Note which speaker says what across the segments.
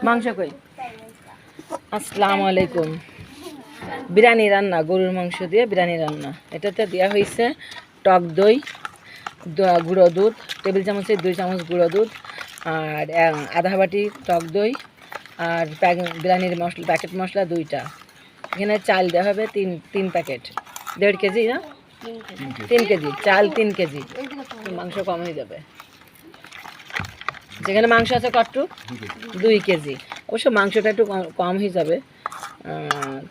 Speaker 1: মাংস কই? আসসালামু আলাইকুম। বিরিয়ানি রান্না, গরুর মাংস দিয়ে বিরিয়ানি রান্না। এটাতে দেওয়া হয়েছে টক দই, গুঁড়ো দুধ, টেবিল চামচের 2 চামচ গুঁড়ো দুধ, আর আধা বাটি টক দই, আর বিরিয়ানির মশলা, প্যাকেট মশলা 2টা। এখানে চাল দেওয়া হবে 3 প্যাকেট, 1.5 কেজি না 3 কেজি চাল, 3 কেজি। মাংস কম হয়ে যাবে। যেখানে মাংস আছে কটটু 2 কেজি। অবশ্য মাংসটা একটু কম হয়ে যাবে,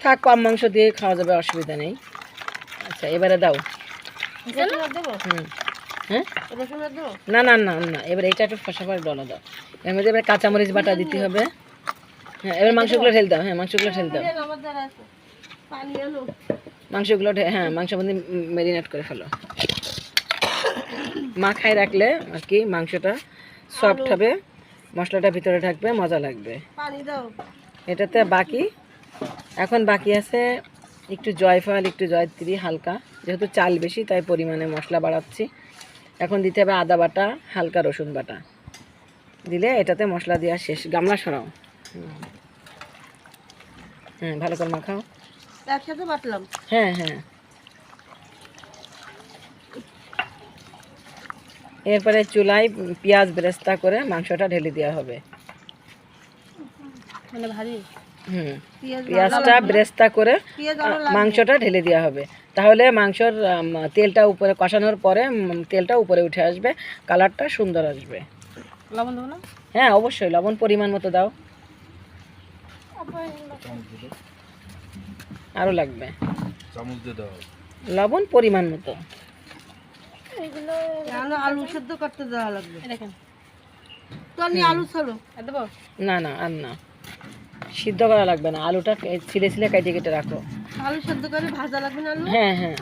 Speaker 1: থাক, কম মাংস দিয়ে খাওয়া যাবে, অসুবিধা নেই। আচ্ছা, এবারে দাও। হ্যাঁ, না না না না, এবার এটা একটু ফসা করে ডলা দাও। এর মধ্যে এবার কাঁচামরিচ বাটা দিতে হবে। হ্যাঁ, এবার মাংসগুলো ঢেল দাও। হ্যাঁ, মাংসগুলো ঢেল দাও। মাংসগুলো হ্যাঁ, মাংসের মধ্যে ম্যারিনেট করে ফেলো। মাখায় রাখলে আর কি মাংসটা সফট হবে, মশলাটা ভিতরে থাকবে, মজা লাগবে। এটাতে এখন বাকি আছে একটু জয়ফল, একটু জয়ত্রী হালকা, যেহেতু চাল বেশি তাই পরিমাণে মশলা বাড়াচ্ছি। এখন দিতে হবে আদা বাটা, হালকা রসুন বাটা দিলে এটাতে মশলা দেওয়া শেষ। গামলা সরাও। ভালো করে মাখাও।
Speaker 2: একসাথে বাটলাম।
Speaker 1: হ্যাঁ হ্যাঁ। এরপরে চুলায় পেঁয়াজ বেরেস্তা করে মাংসটা ঢেলে দেওয়া হবে।
Speaker 2: মানে ভারী।
Speaker 1: পেঁয়াজটা বেরেস্তা করে মাংসটা ঢেলে দেওয়া হবে। তাহলে মাংসর তেলটা উপরে কষানোর পরে তেলটা উপরে উঠে আসবে, কালারটা সুন্দর আসবে।
Speaker 2: লবণ দেবো না?
Speaker 1: হ্যাঁ, অবশ্যই লবণ পরিমাণ মতো দাও। আরও লাগবে লবণ পরিমাণ মতো।
Speaker 2: আলু সেদ্ধ করতে দেওয়া লাগবে। দেখেন তো আমি আলু ছাড়ো দেবো।
Speaker 1: না না, আর না, সিদ্ধ করা লাগবে না। আলুটা ছিলে ছিলে কেটে কেটে রাখো।
Speaker 2: আলু সেদ্ধ করে ভাজা লাগবে না?
Speaker 1: হ্যাঁ হ্যাঁ,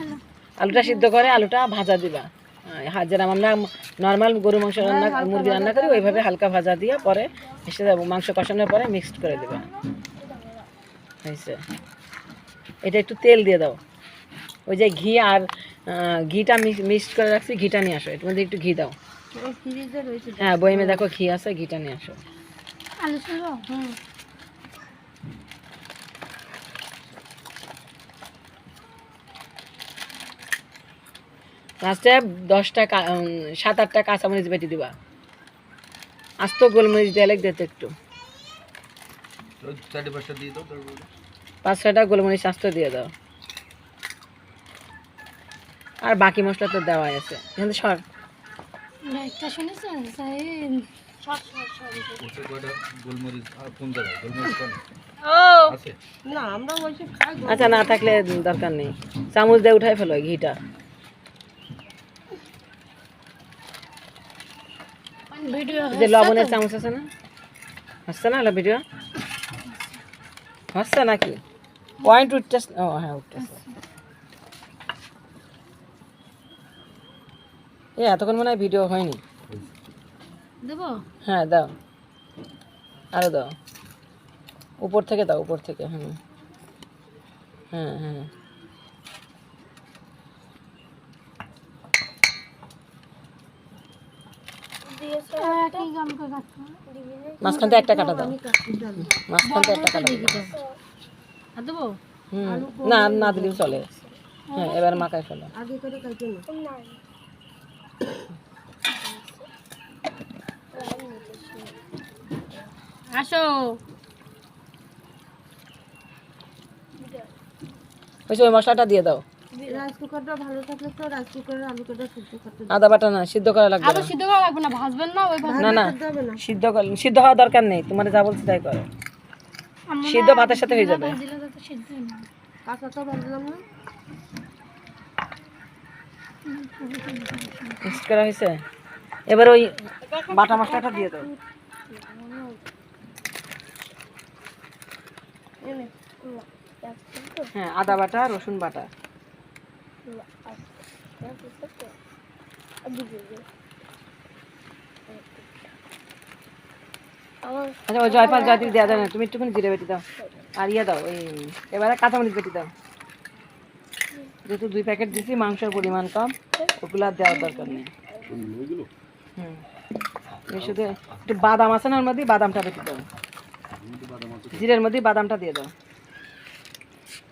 Speaker 1: আলুটা সিদ্ধ করে আলুটা ভাজা দিবা। যেরকম আমরা নর্মাল গরু মাংস রান্না, মুরগি রান্না করি ওইভাবে হালকা ভাজা দিয়ে পরে এসে মাংস কষানোর পরে মিক্সড করে দেবা। হয়েছে। এটা একটু তেল দিয়ে দাও। ওই যে ঘি আর ঘিটা মিক্সড করে রাখছি, ঘিটা নিয়ে আসো। এর মধ্যে একটু ঘি দাও। হ্যাঁ, বইমে দেখো ঘি আছে, ঘিটা নিয়ে আসো।
Speaker 2: আলু ছিল।
Speaker 1: লাস্টে 7-8টা কাঁচামরিচ বেটে দিবা। আস্ত গোলমরিচ দিয়ে দিতে একটু 5-6টা গোলমরিচ আস্ত দিয়ে দাও। আর বাকি মশলা তো দেওয়াই আছে। কিন্তু সর আচ্ছা, না থাকলে দরকার নেই, চামচ দিয়ে উঠাই ফেলো ঘিটা। যে লবণের চামচ আছে না, হচ্ছে না ভিডিও হচ্ছে নাকি? পয়েন্ট উঠতেছে। ও হ্যাঁ, উঠতেছে। এতক্ষণ মনে হয় ভিডিও হয়নি।
Speaker 2: দেবো?
Speaker 1: হ্যাঁ দাও, আরো দাও, উপর থেকে দাও, উপর থেকে। হ্যাঁ হ্যাঁ হ্যাঁ, মাঝখান থেকে একটা কাটা দাও, মাঝখান থেকে একটা কাটা দাও। না না দিলেও চলে। হ্যাঁ, এবার মাখায় ফেলো।
Speaker 2: আসো।
Speaker 1: ওই মশলাটা দিয়ে দাও।
Speaker 2: রাইস কুকারটা ভালো থাকলে তো রাইস কুকারে আলু কাটা সিদ্ধ করতে
Speaker 1: আদা বাটা না, সিদ্ধ করা লাগবে না।
Speaker 2: সিদ্ধ করা লাগবে না, ভাজবেন না? ওই
Speaker 1: না না, সিদ্ধ হওয়া দরকার নেই। তোমার যা বলছি তাই করো। সিদ্ধ ভাতের সাথে হয়ে যাবে।
Speaker 2: কাঁচা তো ভাজলাম না।
Speaker 1: মিক্স করা হয়েছে। এবার ওই বাটা মশলাটা দিয়ে দাও। হ্যাঁ, আদা বাটা, রসুন বাটা। আচ্ছা, ওই জয়পাল জয়ত্রী দেওয়া যায় না, তুমি একটুখানি জিরে বেটে দাও। আর ইয়ে দাও, ওই এবারে কাঁচামরিচ বেটে দাও। যেহেতু 2 প্যাকেট দিচ্ছি, মাংসের পরিমাণ কম, ওগুলো আর দেওয়ার দরকার নেই। হুম এই শুধু একটু বাদাম আছে না ওর মধ্যে, বাদামটা বেটে দাও, জিরের মধ্যে বাদামটা দিয়ে দাও।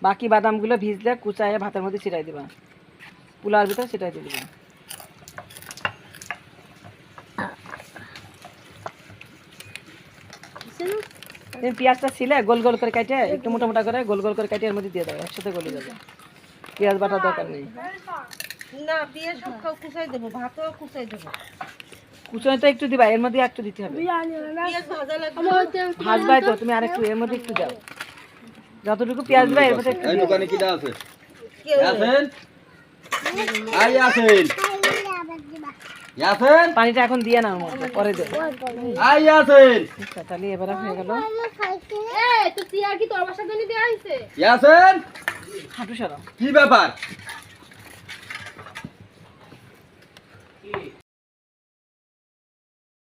Speaker 1: বাকি বাদামগুলো ভিজলে কুচায়ে ভাতের মধ্যে ছিটাই দিবা, পোলার ভিতরে ছিটাই দিয়ে দিবা। তুমি পেঁয়াজটা ছিলে গোল গোল করে কেটে একটু মোটা মোটা করে গোল গোল করে কেটে এর মধ্যে দিয়ে দাও, একসাথে গলে যাবে, পেঁয়াজ বাটার দরকার নেই।
Speaker 2: না দিয়ে সব কুচাই দেবো, ভাতও কুচাই দেবো।
Speaker 1: কুচোয় তো একটু দিবা, এর মধ্যে একটু দিতে হবে।
Speaker 2: পেঁয়াজ ভাজা লাগবে।
Speaker 1: ভাজবাই তো তুমি, আরেকটু এর মধ্যে একটু দাও, যতটুকু পেঁয়াজ দিবা এর মধ্যে একটু
Speaker 3: এই
Speaker 1: দিও।
Speaker 3: দোকানে কিটা আছে?
Speaker 2: কেউ
Speaker 3: ইয়াসিন, আই ইয়াসিন, ইয়াসিন,
Speaker 1: পানিটা এখন দিয়ে না ওর মধ্যে, পরে দেবো।
Speaker 3: আই ইয়াসিন,
Speaker 1: আচ্ছা তাহলে এবারে হয়ে গেল।
Speaker 3: ইয়াসিন,
Speaker 1: হাঁটু সরাও।
Speaker 3: কি ব্যাপার?